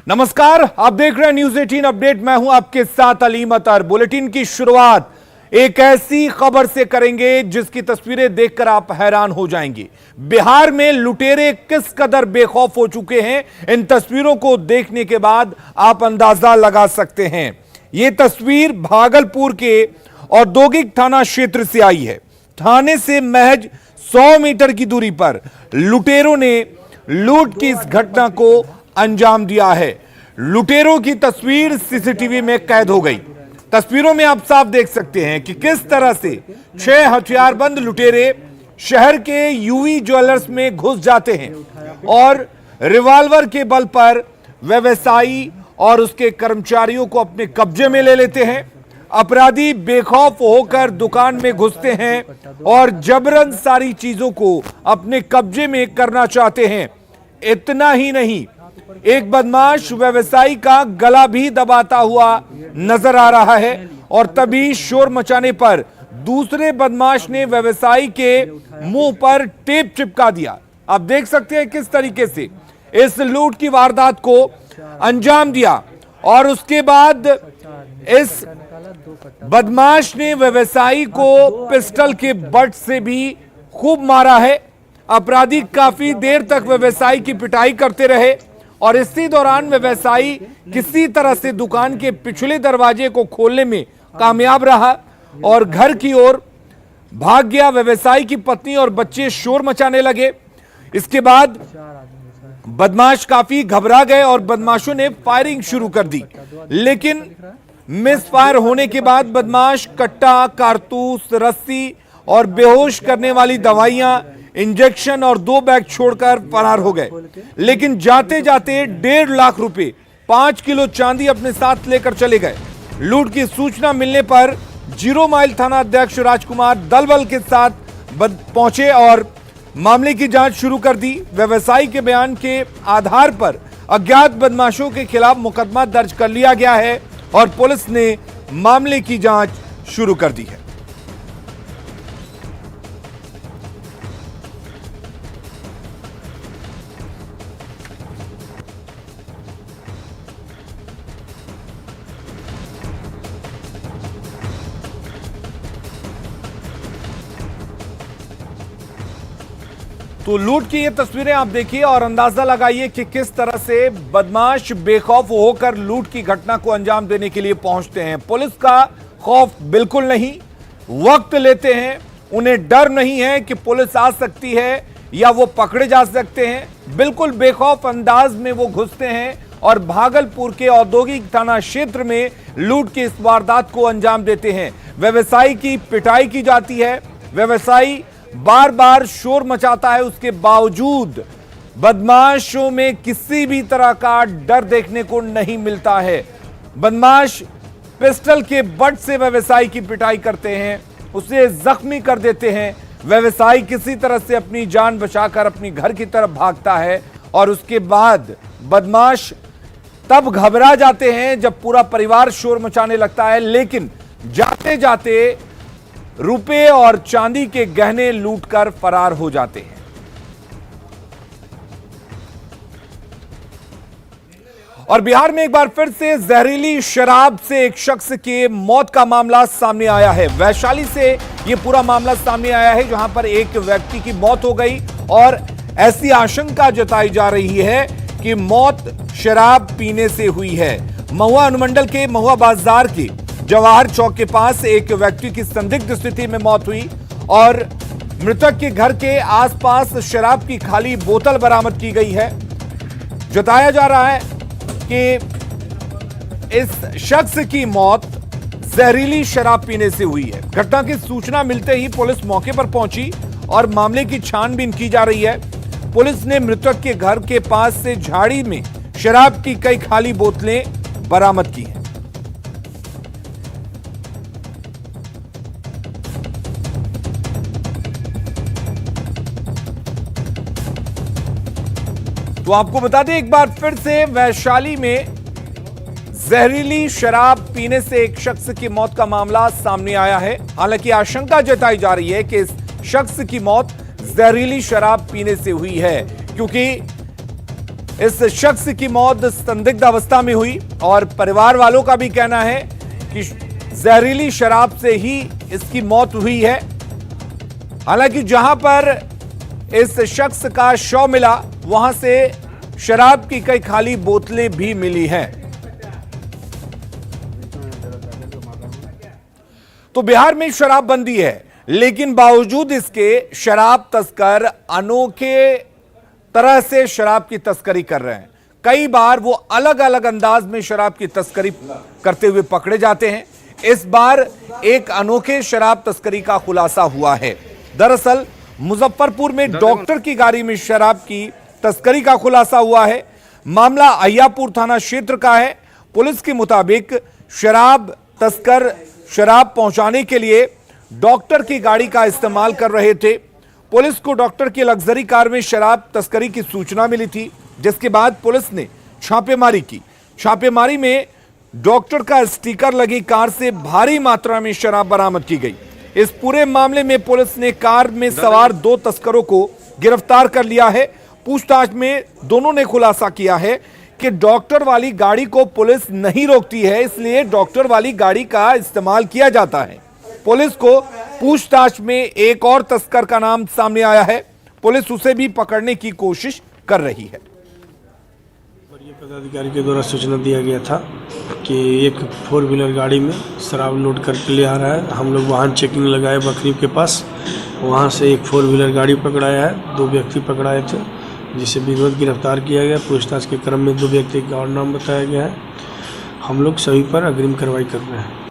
नमस्कार, आप देख रहे हैं न्यूज 18 अपडेट। मैं हूं आपके साथ अलीम अतर। बुलेटिन की शुरुआत एक ऐसी खबर से करेंगे जिसकी तस्वीरें देखकर आप हैरान हो जाएंगे। बिहार में लुटेरे किस कदर बेखौफ हो चुके हैं, इन तस्वीरों को देखने के बाद आप अंदाजा लगा सकते हैं। यह तस्वीर भागलपुर के औद्योगिक थाना क्षेत्र से आई है। थाने से महज 100 मीटर की दूरी पर लुटेरों ने लूट की इस घटना को अंजाम दिया है। लुटेरों की तस्वीर सीसीटीवी में कैद हो गई। तस्वीरों में आप साफ देख सकते हैं कि किस तरह से 6 हथियारबंद लुटेरे शहर के यूवी ज्वेलर्स में घुस जाते हैं और रिवॉल्वर के बल पर व्यवसायी और उसके कर्मचारियों को अपने कब्जे में ले लेते हैं। अपराधी बेखौफ होकर दुकान में घुसते हैं और जबरन सारी चीजों को अपने कब्जे में करना चाहते हैं। इतना ही नहीं, एक बदमाश व्यवसायी का गला भी दबाता हुआ नजर आ रहा है और तभी शोर मचाने पर दूसरे बदमाश ने व्यवसायी के मुंह पर टेप चिपका दिया। आप देख सकते हैं किस तरीके से इस लूट की वारदात को अंजाम दिया और उसके बाद इस बदमाश ने व्यवसायी को पिस्टल के बट से भी खूब मारा है। अपराधी काफी देर तक व्यवसायी की पिटाई करते रहे और इसी दौरान व्यवसायी किसी तरह से दुकान के पिछले दरवाजे को खोलने में कामयाब रहा और घर की ओर भाग गया। व्यवसायी की पत्नी और बच्चे शोर मचाने लगे। इसके बाद बदमाश काफी घबरा गए और बदमाशों ने फायरिंग शुरू कर दी, लेकिन मिस फायर होने के बाद बदमाश कट्टा, कारतूस, रस्सी और बेहोश करने वाली दवाइयां, इंजेक्शन और 2 बैग छोड़कर फरार हो गए। लेकिन जाते जाते 1.5 लाख रुपए, 5 किलो चांदी अपने साथ लेकर चले गए। लूट की सूचना मिलने पर 0 माइल थाना अध्यक्ष राजकुमार दल बल के साथ पहुंचे और मामले की जांच शुरू कर दी। व्यवसायी के बयान के आधार पर अज्ञात बदमाशों के खिलाफ मुकदमा दर्ज कर लिया गया है और पुलिस ने मामले की जांच शुरू कर दी है। तो लूट की ये तस्वीरें आप देखिए और अंदाजा लगाइए कि किस तरह से बदमाश बेखौफ होकर लूट की घटना को अंजाम देने के लिए पहुंचते हैं। पुलिस का खौफ बिल्कुल नहीं, वक्त लेते हैं। उन्हें डर नहीं है कि पुलिस आ सकती है या वो पकड़े जा सकते हैं। बिल्कुल बेखौफ अंदाज में वो घुसते हैं और भागलपुर के औद्योगिक थाना क्षेत्र में लूट की इस वारदात को अंजाम देते हैं। व्यवसायी की पिटाई की जाती है। व्यवसायी बार बार शोर मचाता है, उसके बावजूद बदमाशों में किसी भी तरह का डर देखने को नहीं मिलता है। बदमाश पिस्टल के बट से व्यवसायी की पिटाई करते हैं, उसे जख्मी कर देते हैं। व्यवसायी किसी तरह से अपनी जान बचाकर अपनी घर की तरफ भागता है और उसके बाद बदमाश तब घबरा जाते हैं जब पूरा परिवार शोर मचाने लगता है, लेकिन जाते जाते रुपए और चांदी के गहने लूटकर फरार हो जाते हैं। और बिहार में एक बार फिर से जहरीली शराब से एक शख्स के मौत का मामला सामने आया है। वैशाली से यह पूरा मामला सामने आया है, जहां पर एक व्यक्ति की मौत हो गई और ऐसी आशंका जताई जा रही है कि मौत शराब पीने से हुई है। महुआ अनुमंडल के महुआ बाजार की जवाहर चौक के पास एक व्यक्ति की संदिग्ध स्थिति में मौत हुई और मृतक के घर के आसपास शराब की खाली बोतल बरामद की गई है। जताया जा रहा है कि इस शख्स की मौत जहरीली शराब पीने से हुई है। घटना की सूचना मिलते ही पुलिस मौके पर पहुंची और मामले की छानबीन की जा रही है। पुलिस ने मृतक के घर के पास से झाड़ी में शराब की कई खाली बोतलें बरामद की हैं। तो आपको बता दें एक बार फिर से, वैशाली में जहरीली शराब पीने से एक शख्स की मौत का मामला सामने आया है। हालांकि आशंका जताई जा रही है कि इस शख्स की मौत जहरीली शराब पीने से हुई है, क्योंकि इस शख्स की मौत संदिग्ध अवस्था में हुई और परिवार वालों का भी कहना है कि जहरीली शराब से ही इसकी मौत हुई है। हालांकि जहां पर इस शख्स का शव मिला वहां से शराब की कई खाली बोतलें भी मिली हैं। तो बिहार में शराबबंदी है, लेकिन बावजूद इसके शराब तस्कर अनोखे तरह से शराब की तस्करी कर रहे हैं। कई बार वो अलग अलग अंदाज में शराब की तस्करी करते हुए पकड़े जाते हैं। इस बार एक अनोखे शराब तस्करी का खुलासा हुआ है। दरअसल मुजफ्फरपुर में डॉक्टर की गाड़ी में शराब की तस्करी का खुलासा हुआ है। मामला अहियापुर थाना क्षेत्र का है। पुलिस के मुताबिक शराब तस्कर शराब पहुंचाने के लिए डॉक्टर की गाड़ी का इस्तेमाल कर रहे थे। पुलिस को डॉक्टर की लग्जरी कार में शराब तस्करी की सूचना मिली थी, जिसके बाद पुलिस ने छापेमारी की। छापेमारी में डॉक्टर का स्टिकर लगी कार से भारी मात्रा में शराब बरामद की गई। इस पूरे मामले में पुलिस ने कार में सवार 2 तस्करों को गिरफ्तार कर लिया है। पूछताछ में दोनों ने खुलासा किया है कि डॉक्टर वाली गाड़ी को पुलिस नहीं रोकती है, इसलिए डॉक्टर वाली गाड़ी का इस्तेमाल किया जाता है। पुलिस को पूछताछ में एक और तस्कर का नाम सामने आया है। पुलिस उसे भी पकड़ने की कोशिश कर रही है। वरीय पदाधिकारी के द्वारा सूचना दिया गया था कि एक 4 व्हीलर गाड़ी में शराब लोड करके ले आ रहा है। हम लोग वाहन चेकिंग लगाए बकरीब के पास, वहां से एक 4 व्हीलर गाड़ी पकड़ाया है। 2 व्यक्ति पकड़ाए थे, जिसे विधिवत गिरफ्तार किया गया। पूछताछ के क्रम में 2 व्यक्ति का और नाम बताया गया है। हम लोग सभी पर अग्रिम कार्रवाई कर रहे हैं।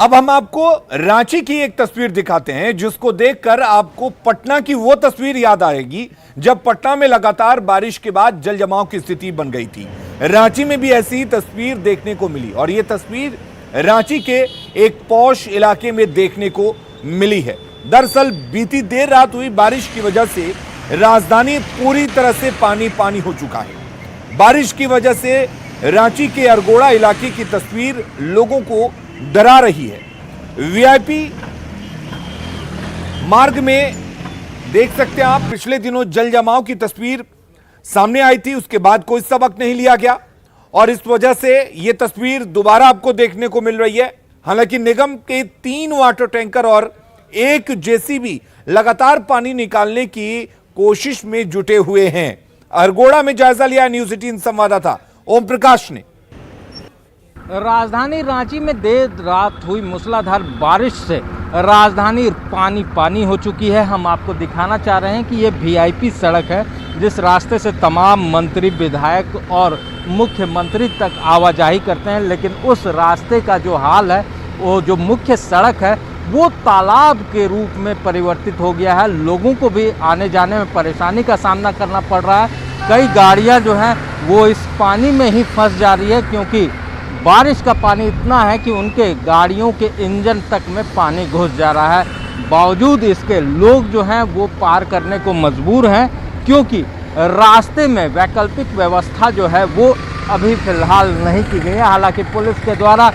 अब हम आपको रांची की एक तस्वीर दिखाते हैं, जिसको देखकर आपको पटना की वो तस्वीर याद आएगी जब पटना में लगातार बारिश के बाद जल जमाव की स्थिति बन गई थी। रांची में भी ऐसी ही तस्वीर देखने को मिली और ये तस्वीर रांची के एक पॉश इलाके में देखने को मिली है। दरअसल बीती देर रात हुई बारिश की वजह से राजधानी पूरी तरह से पानी पानी हो चुका है। बारिश की वजह से रांची के अरगोड़ा इलाके की तस्वीर लोगों को डरा रही है। वीआईपी मार्ग में देख सकते हैं आप, पिछले दिनों जल जमाव की तस्वीर सामने आई थी, उसके बाद कोई सबक नहीं लिया गया और इस वजह से यह तस्वीर दोबारा आपको देखने को मिल रही है। हालांकि निगम के 3 वाटर टैंकर और 1 जेसीबी लगातार पानी निकालने की कोशिश में जुटे हुए हैं। अरगोड़ा में जायजा लिया न्यूज 18 संवाददाता ओम प्रकाश ने। राजधानी रांची में देर रात हुई मूसलाधार बारिश से राजधानी पानी पानी हो चुकी है। हम आपको दिखाना चाह रहे हैं कि ये वीआईपी सड़क है, जिस रास्ते से तमाम मंत्री, विधायक और मुख्यमंत्री तक आवाजाही करते हैं। लेकिन उस रास्ते का जो हाल है, वो जो मुख्य सड़क है वो तालाब के रूप में परिवर्तित हो गया है। लोगों को भी आने जाने में परेशानी का सामना करना पड़ रहा है। कई गाड़ियां जो हैं वो इस पानी में ही फंस जा रही है, क्योंकि बारिश का पानी इतना है कि उनके गाड़ियों के इंजन तक में पानी घुस जा रहा है। बावजूद इसके लोग जो हैं वो पार करने को मजबूर हैं, क्योंकि रास्ते में वैकल्पिक व्यवस्था जो है वो अभी फ़िलहाल नहीं की गई है। हालांकि पुलिस के द्वारा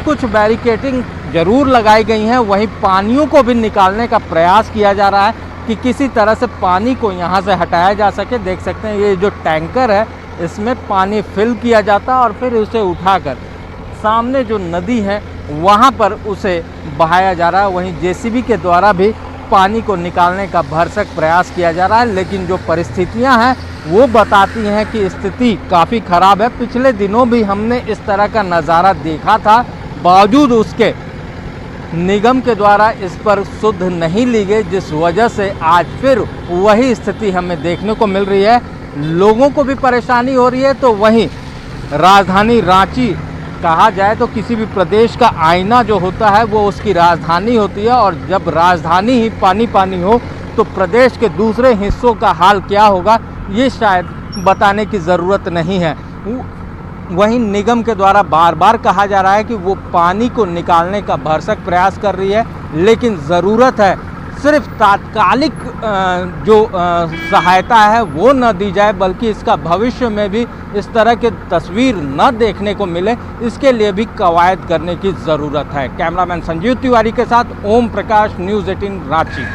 कुछ बैरिकेडिंग जरूर लगाई गई हैं, वहीं पानियों को भी निकालने का प्रयास किया जा रहा है कि किसी तरह से पानी को यहाँ से हटाया जा सके। देख सकते हैं ये जो टैंकर है, इसमें पानी फिल किया जाता है और फिर उसे उठाकर सामने जो नदी है वहाँ पर उसे बहाया जा रहा है। वहीं जेसीबी के द्वारा भी पानी को निकालने का भरसक प्रयास किया जा रहा है। लेकिन जो परिस्थितियां हैं वो बताती हैं कि स्थिति काफ़ी ख़राब है। पिछले दिनों भी हमने इस तरह का नज़ारा देखा था, बावजूद उसके निगम के द्वारा इस पर सुध नहीं ली गई, जिस वजह से आज फिर वही स्थिति हमें देखने को मिल रही है। लोगों को भी परेशानी हो रही है। तो वहीं राजधानी रांची कहा जाए तो किसी भी प्रदेश का आईना जो होता है वो उसकी राजधानी होती है, और जब राजधानी ही पानी पानी हो तो प्रदेश के दूसरे हिस्सों का हाल क्या होगा ये शायद बताने की ज़रूरत नहीं है। वहीं निगम के द्वारा बार बार कहा जा रहा है कि वो पानी को निकालने का भरसक प्रयास कर रही है, लेकिन ज़रूरत है सिर्फ तात्कालिक जो सहायता है वो न दी जाए, बल्कि इसका भविष्य में भी इस तरह की तस्वीर न देखने को मिले, इसके लिए भी कवायद करने की ज़रूरत है। कैमरामैन संजीव तिवारी के साथ ओम प्रकाश, न्यूज़ 18 रांची।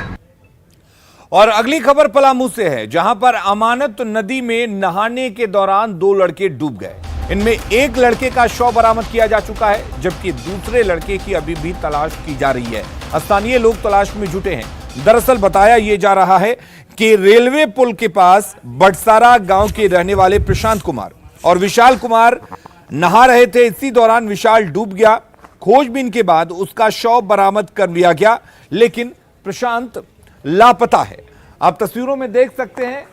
और अगली खबर पलामू से है, जहां पर अमानत नदी में नहाने के दौरान 2 लड़के डूब गए। इनमें एक लड़के का शव बरामद किया जा चुका है, जबकि दूसरे लड़के की अभी भी तलाश की जा रही है। स्थानीय लोग तलाश में जुटे हैं। दरअसल बताया यह जा रहा है कि रेलवे पुल के पास बटसारा गांव के रहने वाले प्रशांत कुमार और विशाल कुमार नहा रहे थे। इसी दौरान विशाल डूब गया। खोजबीन के बाद उसका शव बरामद कर लिया गया, लेकिन प्रशांत लापता है। आप तस्वीरों में देख सकते हैं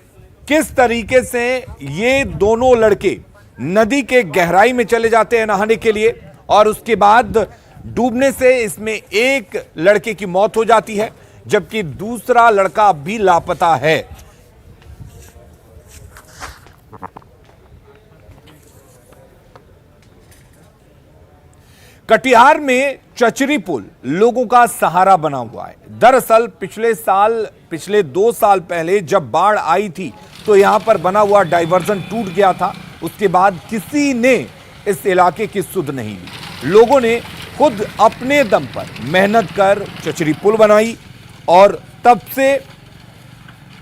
किस तरीके से ये दोनों लड़के नदी के गहराई में चले जाते हैं नहाने के लिए, और उसके बाद डूबने से इसमें एक लड़के की मौत हो जाती है, जबकि दूसरा लड़का अब भी लापता है। कटिहार में चचरी पुल लोगों का सहारा बना हुआ है। दरअसल पिछले 2 साल पहले जब बाढ़ आई थी तो यहां पर बना हुआ डाइवर्जन टूट गया था। उसके बाद किसी ने इस इलाके की सुध नहीं ली। लोगों ने खुद अपने दम पर मेहनत कर चचरी पुल बनाई और तब से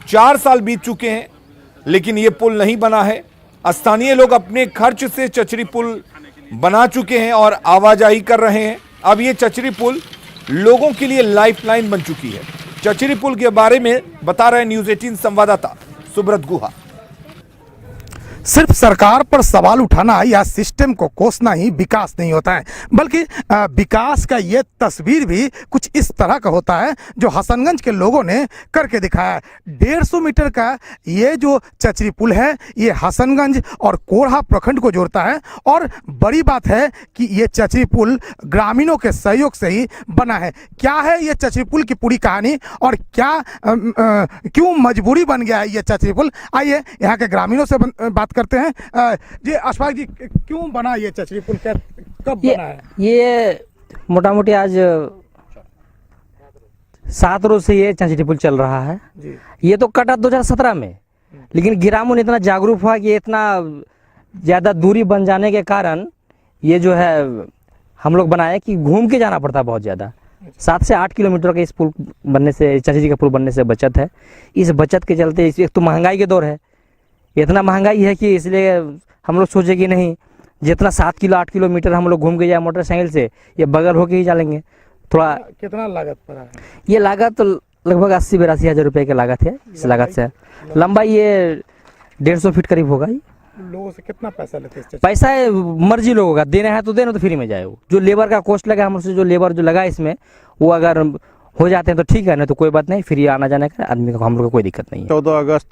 4 साल बीत चुके हैं, लेकिन यह पुल नहीं बना है। स्थानीय लोग अपने खर्च से चचरी पुल बना चुके हैं और आवाजाही कर रहे हैं। अब ये चचरी पुल लोगों के लिए लाइफलाइन बन चुकी है। चचरी पुल के बारे में बता रहे न्यूज़ 18 संवाददाता सुब्रत गुहा। सिर्फ सरकार पर सवाल उठाना या सिस्टम को कोसना ही विकास नहीं होता है, बल्कि विकास का ये तस्वीर भी कुछ इस तरह का होता है जो हसनगंज के लोगों ने करके दिखाया है। 150 मीटर का ये जो चचरी पुल है, ये हसनगंज और कोढ़ा प्रखंड को जोड़ता है। और बड़ी बात है कि ये चचरी पुल ग्रामीणों के सहयोग से ही बना है। क्या है ये चचरी पुल की पूरी कहानी और क्या क्यों मजबूरी बन गया है ये चचरी पुल, आइए यहाँ के ग्रामीणों से बात करते हैं। जी अशफाक जी, क्यों बना ये चचरी पुल, कब बना है? ये मोटा मोटी आज 7 रोज से ये चचरी पुल चल रहा है जी। ये तो कटा 2017 में, लेकिन ग्रामीण इतना जागरूक हुआ कि इतना ज़्यादा दूरी बन जाने के कारण ये जो है हम लोग बनाए कि घूम के जाना पड़ता है बहुत ज़्यादा। 7 से 8 किलोमीटर का इस पुल बनने से, चचरी का पुल बनने से बचत है। इस बचत के चलते एक तो महंगाई के दौर है, इतना महंगाई है कि इसलिए हम लोग सोचे कि नहीं, जितना 7 किलो 8 किलोमीटर हम लोग घूम के जाए मोटरसाइकिल से, ये बगल होके ही चलेंगे। थोड़ा कितना लागत पड़ा है? ये लागत तो लगभग 80-82 हज़ार रुपये की लागत है। इस लागत से लंबाई ये 150 फीट करीब होगा। लोगों से कितना पैसा लेते हैं? पैसा मर्जी लोगों का, देना है तो देना, तो फ्री में जाए। वो जो लेबर का कॉस्ट लगा हमसे, जो लेबर जो लगा इसमें, वो अगर हो जाते हैं तो ठीक है, ना तो कोई बात नहीं, फ्री आना जाने का आदमी को, हम लोग को कोई दिक्कत नहीं है। 14 अगस्त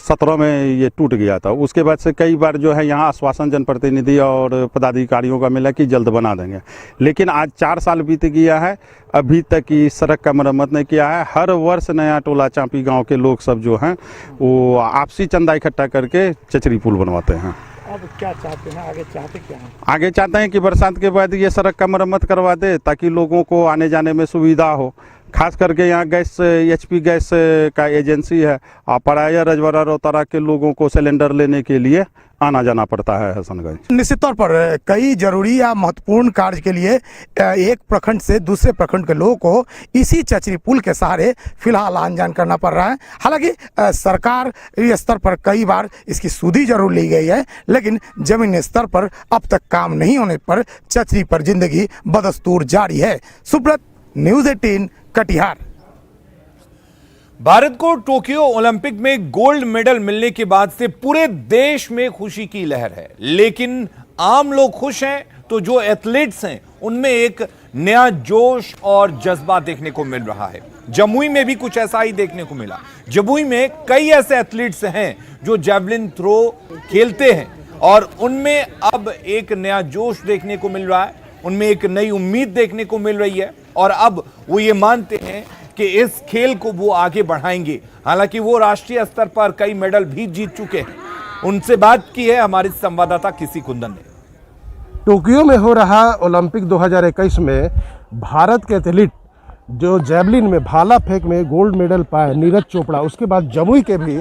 17 में ये टूट गया था। उसके बाद से कई बार जो है यहाँ आश्वासन जनप्रतिनिधि और पदाधिकारियों का मिला कि जल्द बना देंगे, लेकिन आज 4 साल बीत गया है, अभी तक इस सड़क का मरम्मत नहीं किया है। हर वर्ष नया टोला चांपी गांव के लोग सब जो हैं वो आपसी चंदा इकट्ठा करके चचरी पुल बनवाते हैं। अब क्या चाहते हैं, आगे चाहते क्या हैं? आगे चाहते हैं कि बरसात के बाद ये सड़क का मरम्मत करवा दे, ताकि लोगों को आने जाने में सुविधा हो। खास करके यहाँ गैस, HP गैस का एजेंसी है, पराया रजवाड़ा रोहतारा के लोगों को सिलेंडर लेने के लिए आना जाना पड़ता है हसनगंज। निश्चित तौर पर कई जरूरी या महत्वपूर्ण कार्य के लिए एक प्रखंड से दूसरे प्रखंड के लोगों को इसी चचरी पुल के सहारे फिलहाल आन जान करना पड़ रहा है। हालांकि सरकार स्तर पर कई बार इसकी सुधि जरूर ली गई है, लेकिन जमीनी स्तर पर अब तक काम नहीं होने पर चचरी पर जिंदगी बदस्तूर जारी है। सुब्रत, न्यूज़ 18 कटिहार। भारत को टोक्यो ओलंपिक में गोल्ड मेडल मिलने के बाद से पूरे देश में खुशी की लहर है, लेकिन आम लोग खुश हैं तो जो एथलीट्स हैं उनमें एक नया जोश और जज्बा देखने को मिल रहा है। जमुई में भी कुछ ऐसा ही देखने को मिला। जमुई में कई ऐसे एथलीट्स हैं जो जैवलिन थ्रो खेलते हैं और उनमें अब एक नया जोश देखने को मिल रहा है, उनमें एक नई उम्मीद देखने को मिल रही है और अब वो ये मानते हैं कि इस खेल को वो आगे बढ़ाएंगे। हालांकि वो राष्ट्रीय स्तर पर कई मेडल भी जीत चुके हैं। उनसे बात की है हमारे संवाददाता किसी कुंदन ने। टोक्यो में हो रहा ओलंपिक 2021 में भारत के एथलीट जो जैवलिन में, भाला फेंक में गोल्ड मेडल पाए, नीरज चोपड़ा, उसके बाद जमुई के भी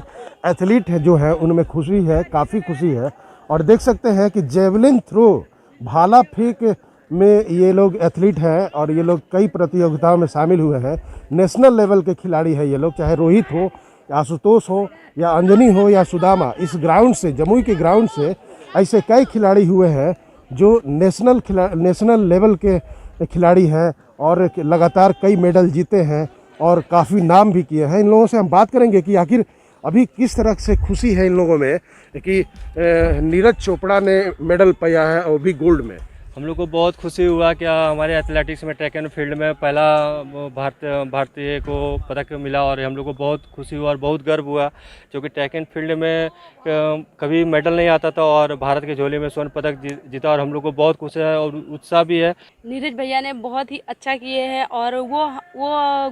एथलीट है जो है उनमें खुशी है, काफ़ी खुशी है। और देख सकते हैं कि जैवलिन थ्रो, भाला फेंक में ये लोग एथलीट हैं और ये लोग कई प्रतियोगिताओं में शामिल हुए हैं। नेशनल लेवल के खिलाड़ी हैं ये लोग, चाहे रोहित हो या आशुतोष हो या अंजनी हो या सुदामा। इस ग्राउंड से, जमुई के ग्राउंड से ऐसे कई खिलाड़ी हुए हैं जो नेशनल लेवल के खिलाड़ी हैं और लगातार कई मेडल जीते हैं और काफ़ी नाम भी किए हैं। इन लोगों से हम बात करेंगे कि आखिर अभी किस तरह से खुशी है इन लोगों में कि नीरज चोपड़ा ने मेडल पाया है और भी गोल्ड में। हम लोग को बहुत खुशी हुआ कि हमारे एथलेटिक्स में ट्रैक एंड फील्ड में पहला भारतीय को पदक मिला और हम लोग को बहुत खुशी हुआ और बहुत गर्व हुआ, क्योंकि ट्रैक एंड फील्ड में कभी मेडल नहीं आता था और भारत के झोले में स्वर्ण पदक जीता और हम लोग को बहुत खुशी है और उत्साह भी है। नीरज भैया ने बहुत ही अच्छा किए हैं और वो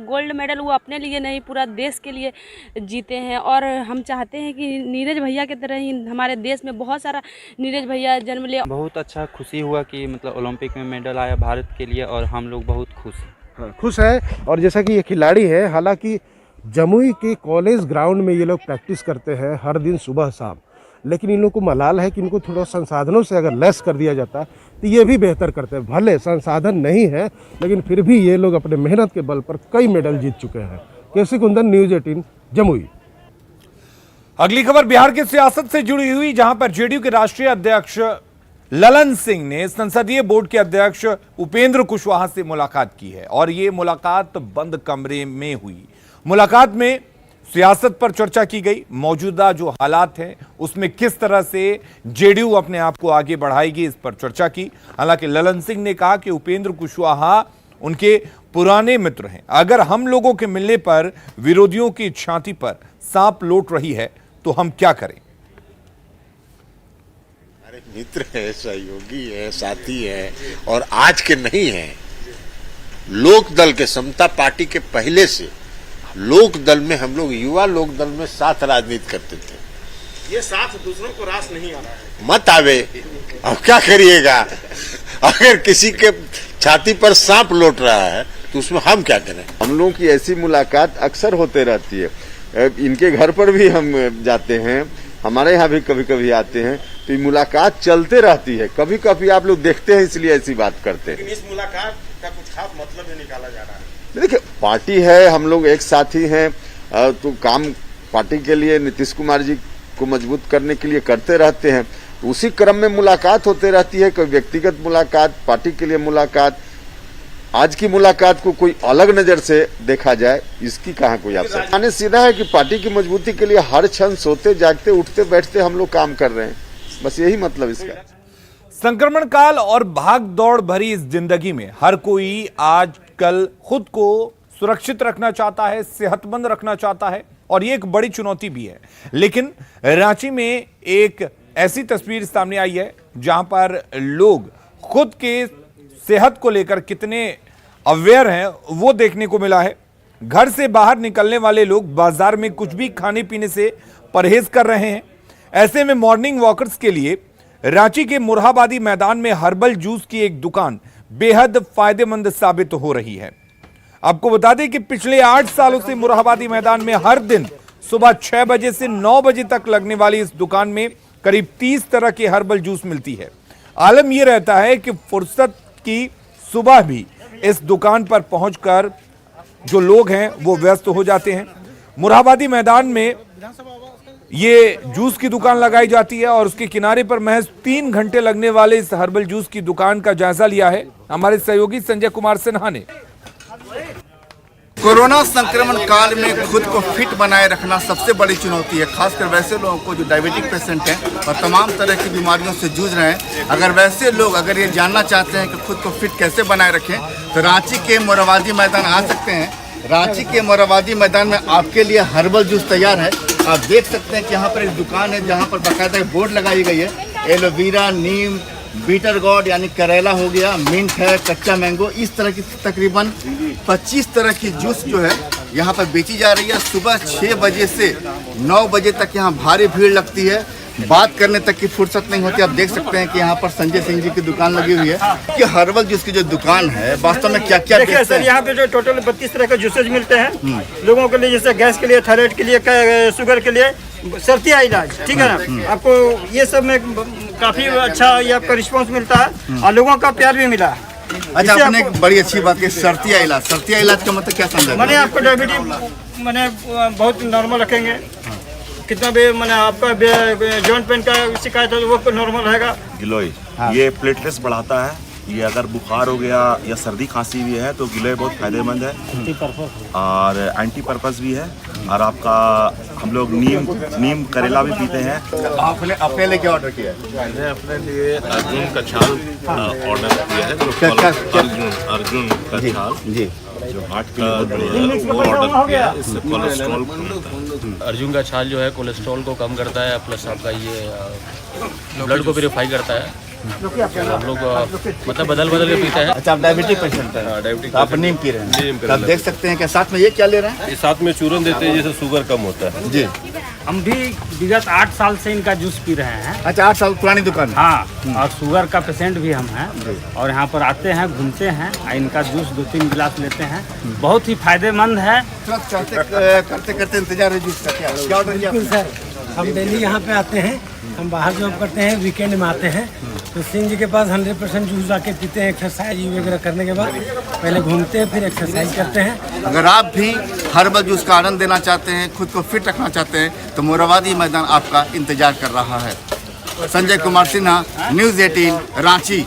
गोल्ड मेडल वो अपने लिए नहीं पूरा देश के लिए जीते हैं और हम चाहते हैं कि नीरज भैया की तरह ही हमारे देश में बहुत सारा नीरज भैया जन्म ले। बहुत अच्छा खुशी हुआ कि मतलब ओलंपिक में मेडल आया भारत के लिए और हम लोग बहुत खुश हैं। हाँ, खुश है। और जैसा कि ये खिलाड़ी है, हालांकि जमुई के कॉलेज ग्राउंड में ये लोग प्रैक्टिस करते हैं हर दिन सुबह शाम, लेकिन इन लोग को मलाल है कि इनको थोड़ा संसाधनों से अगर लेस कर दिया जाता तो ये भी बेहतर करते हैं। भले संसाधन नहीं है लेकिन फिर भी ये लोग अपने मेहनत के बल पर कई मेडल जीत चुके हैं। केसी कुंदन, न्यूज़ 18 जमुई। अगली खबर बिहार की सियासत से जुड़ी हुई, जहां पर जेडीयू के राष्ट्रीय अध्यक्ष ललन सिंह ने संसदीय बोर्ड के अध्यक्ष उपेंद्र कुशवाहा से मुलाकात की है और ये मुलाकात बंद कमरे में हुई। मुलाकात में सियासत पर चर्चा की गई, मौजूदा जो हालात हैं उसमें किस तरह से जेडीयू अपने आप को आगे बढ़ाएगी, इस पर चर्चा की। हालांकि ललन सिंह ने कहा कि उपेंद्र कुशवाहा उनके पुराने मित्र हैं, अगर हम लोगों के मिलने पर विरोधियों की छाती पर सांप लौट रही है तो हम क्या करें। मित्र है, सहयोगी है, साथी है और आज के नहीं है। लोक दल के समता पार्टी के पहले से लोक दल में हम लोग युवा लोक दल में साथ राजनीति करते थे। ये साथ दूसरों को रास नहीं आ रहा है। मत आवे, अब क्या करिएगा। अगर किसी के छाती पर सांप लौट रहा है तो उसमें हम क्या करें। हम लोगों की ऐसी मुलाकात अक्सर होते रहती है। इनके घर पर भी हम जाते हैं, हमारे यहाँ भी कभी कभी आते हैं, तो ये मुलाकात चलते रहती है। कभी कभी आप लोग देखते हैं इसलिए ऐसी बात करते हैं। इस मुलाकात का कुछ खास मतलब ही निकाला जा रहा है। देखिए, पार्टी है, हम लोग एक साथी हैं, तो काम पार्टी के लिए नीतीश कुमार जी को मजबूत करने के लिए करते रहते हैं। तो उसी क्रम में मुलाकात होते रहती है, कोई व्यक्तिगत मुलाकात, पार्टी के लिए मुलाकात। आज की मुलाकात को कोई अलग नजर से देखा जाए, इसकी कहाँ कोई आवश्यकता नहीं। सीधा है कि पार्टी की मजबूती के लिए हर क्षण सोते जागते उठते बैठते हम लोग काम कर रहे हैं, बस यही मतलब इसका। संक्रमण काल और भाग दौड़ भरी इस जिंदगी में हर कोई आजकल खुद को सुरक्षित रखना चाहता है, सेहतमंद रखना चाहता है और ये एक बड़ी चुनौती भी है। लेकिन रांची में एक ऐसी तस्वीर सामने आई है जहां पर लोग खुद के सेहत को लेकर कितने अवेयर हैं वो देखने को मिला है। घर से बाहर निकलने वाले लोग बाजार में कुछ भी खाने पीने से परहेज कर रहे हैं। ऐसे में मॉर्निंग वॉकर्स के लिए रांची के मुरहाबादी मैदान में हर्बल जूस की एक दुकान बेहद फायदेमंद साबित हो रही है। आपको बता दें कि पिछले 8 सालों से मुरहाबादी मैदान में हर दिन सुबह 6 बजे से 9 बजे तक लगने वाली इस दुकान में करीब 30 तरह के हर्बल जूस मिलती है। आलम यह रहता है कि फुर्सत की सुबह भी इस दुकान पर पहुंचकर जो लोग हैं वो व्यस्त हो जाते हैं। मुरहाबादी मैदान में ये जूस की दुकान लगाई जाती है और उसके किनारे पर महज 3 घंटे लगने वाले इस हर्बल जूस की दुकान का जायजा लिया है हमारे सहयोगी संजय कुमार सिन्हा ने। कोरोना संक्रमण काल में खुद को फिट बनाए रखना सबसे बड़ी चुनौती है, खासकर वैसे लोगों को जो डायबिटिक पेशेंट हैं और तमाम तरह की बीमारियों से जूझ रहे हैं। अगर वैसे लोग अगर ये जानना चाहते हैं कि खुद को फिट कैसे बनाए रखें तो रांची के मोरहाबादी मैदान आ सकते हैं। रांची के मोरहाबादी मैदान में आपके लिए हर्बल जूस तैयार है। आप देख सकते हैं कि यहाँ पर एक दुकान है जहाँ पर बाकायदा बोर्ड लगाई गई है। एलोवेरा, नीम, बीटर गॉड यानी करेला हो गया, मिंट है, कच्चा मैंगो, इस तरह की तकरीबन 25 तरह की जूस जो है यहाँ पर बेची जा रही है। सुबह 6 बजे से 9 बजे तक यहाँ भारी भीड़ लगती है, बात करने तक की फुर्सत नहीं होती। आप देख सकते हैं कि यहाँ पर संजय सिंह जी की दुकान लगी हुई है कि हर्बल जूस की जो दुकान है वास्तव में क्या क्या देखिए सर, यहाँ पे जो टोटल 32 तरह के जूसेज मिलते हैं लोगों के लिए, जैसे गैस के लिए, थायराइड के लिए, शुगर के लिए, सर्दी इलाज, ठीक है ना। आपको ये सब में काफ़ी अच्छा ये आपका रिस्पांस मिलता है और लोगों का प्यार भी मिला। अच्छा, आपने एक बड़ी अच्छी बात की, सर्तिया इलाज का मतलब क्या समझा? मैंने आपको डायबिटीज मैंने बहुत नॉर्मल रखेंगे, कितना भी मैंने आपका जॉइंट पेन का शिकायत है वो नॉर्मल रहेगा। गिलोय ये प्लेटलेट्स बढ़ाता है, ये अगर बुखार हो गया या सर्दी खांसी भी है तो गिलोय बहुत फायदेमंद है और एंटी पर्पस भी है। और आपका हम लोग नीम करेला भी पीते हैं। आपने अपने लिए क्या ऑर्डर किया है? मैंने अपने लिए अर्जुन का छाल ऑर्डर किया है, जो अर्जुन का छाल जी जो हार्ट के लिए वो ऑर्डर किया है। इससे कोलेस्ट्रॉल कम होता है। अर्जुन का छाल जो है कोलेस्ट्रॉल को कम करता है, प्लस आपका ये ब्लड को प्यूरिफाई करता है। हम लोग मतलब बदल के पीते हैं। अच्छा, आप डायबिटिक पेशेंट हैं? डायबिटिक आप नीम पी रहे हैं, आप देख सकते हैं कि साथ में ये क्या ले रहे हैं? ये साथ में चूरन देते हैं जिससे शुगर कम होता है जी। हम भी विगत 8 साल से इनका जूस पी रहे हैं। अच्छा, 8 साल पुरानी दुकान? हाँ, और शुगर का पेशेंट भी हम हैं और यहाँ पर आते हैं, घूमते हैं, इनका जूस 2-3 गिलास लेते हैं, बहुत ही फायदेमंद है। करते करते इंतजार है जूस का। क्या ऑर्डर किया? बिल्कुल सर, हम डेली यहाँ पे आते हैं, हम बाहर जॉब करते हैं, वीकेंड में आते हैं तो सिंह जी के पास 100% जूस आके पीते हैं। एक्सरसाइज वगैरह करने के बाद पहले घूमते हैं, फिर एक्सरसाइज करते हैं। अगर आप भी हर्बल जूस का आनंद देना चाहते हैं, खुद को फिट रखना चाहते हैं तो मोराबादी मैदान आपका इंतजार कर रहा है। संजय कुमार सिन्हा, न्यूज़ 18 रांची।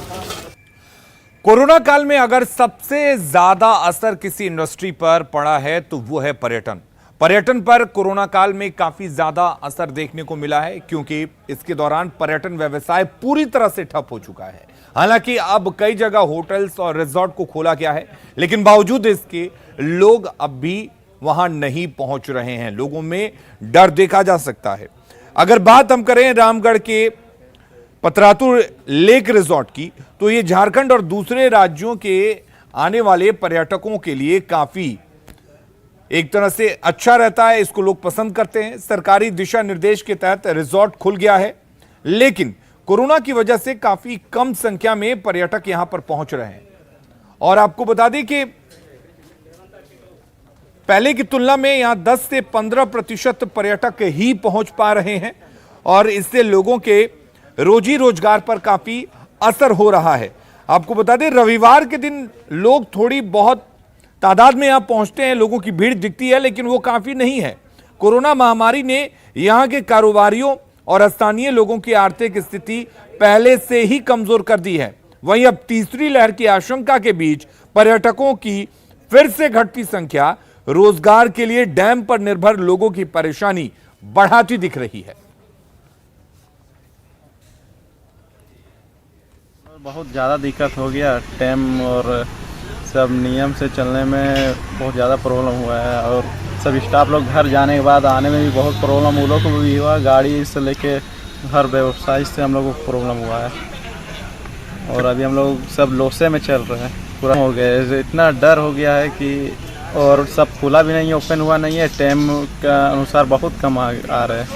कोरोना काल में अगर सबसे ज्यादा असर किसी इंडस्ट्री पर पड़ा है तो वो है पर्यटन। पर्यटन पर कोरोना काल में काफी ज्यादा असर देखने को मिला है क्योंकि इसके दौरान पर्यटन व्यवसाय पूरी तरह से ठप हो चुका है। हालांकि अब कई जगह होटल्स और रिजॉर्ट को खोला गया है, लेकिन बावजूद इसके लोग अब भी वहां नहीं पहुंच रहे हैं। लोगों में डर देखा जा सकता है। अगर बात हम करें रामगढ़ के पतरातू लेक रिजॉर्ट की तो ये झारखंड और दूसरे राज्यों के आने वाले पर्यटकों के लिए काफी एक तरह से अच्छा रहता है, इसको लोग पसंद करते हैं। सरकारी दिशा निर्देश के तहत रिजॉर्ट खुल गया है, लेकिन कोरोना की वजह से काफी कम संख्या में पर्यटक यहां पर पहुंच रहे हैं। और आपको बता दें कि पहले की तुलना में यहां 10 से 15% पर्यटक ही पहुंच पा रहे हैं और इससे लोगों के रोजी रोजगार पर काफी असर हो रहा है। आपको बता दें रविवार के दिन लोग थोड़ी बहुत तादाद में यहां पहुंचते हैं, लोगों की भीड़ दिखती है, लेकिन वो काफी नहीं है। कोरोना महामारी ने यहां के कारोबारियों और स्थानीय लोगों की आर्थिक स्थिति पहले से ही कमजोर कर दी है। वहीं अब तीसरी लहर की आशंका के बीच पर्यटकों की फिर से घटती संख्या रोजगार के लिए डैम पर निर्भर लोगों की परेशानी बढ़ाती दिख रही है। बहुत ज़्यादा दिक्कत हो गया, डैम और सब नियम से चलने में बहुत ज़्यादा प्रॉब्लम हुआ है और सब स्टाफ लोग घर जाने के बाद आने में भी बहुत प्रॉब्लम उन लोग को भी हुआ। गाड़ी से लेके हर व्यवसाय से हम लोग को प्रॉब्लम हुआ है और अभी हम लोग सब लोसे में चल रहे हैं। पूरा हो गया, इतना डर हो गया है कि और सब खुला भी नहीं है, ओपन हुआ नहीं है। टाइम का अनुसार बहुत कम आ रहे हैं।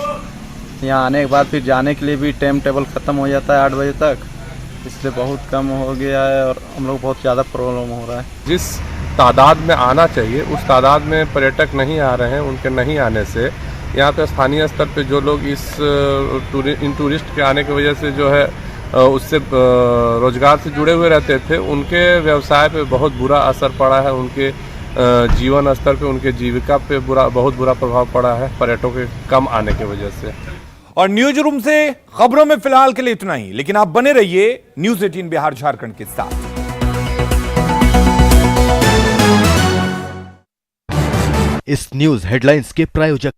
यहाँ आने के बाद फिर जाने के लिए भी टाइम टेबल ख़त्म हो जाता है 8 बजे तक, इसलिए बहुत कम हो गया है और हम लोग बहुत ज़्यादा प्रॉब्लम हो रहा है। जिस तादाद में आना चाहिए उस तादाद में पर्यटक नहीं आ रहे हैं। उनके नहीं आने से यहाँ पे स्थानीय स्तर पे जो लोग इन टूरिस्ट के आने की वजह से जो है उससे रोजगार से जुड़े हुए रहते थे, उनके व्यवसाय पे बहुत बुरा असर पड़ा है। उनके जीवन स्तर पे, उनके जीविका पे बहुत बुरा प्रभाव पड़ा है पर्यटकों के कम आने की वजह से। और न्यूज रूम से खबरों में फिलहाल के लिए इतना ही, लेकिन आप बने रहिए न्यूज़ 18 बिहार झारखंड के साथ। इस न्यूज हेडलाइंस के प्रायोजक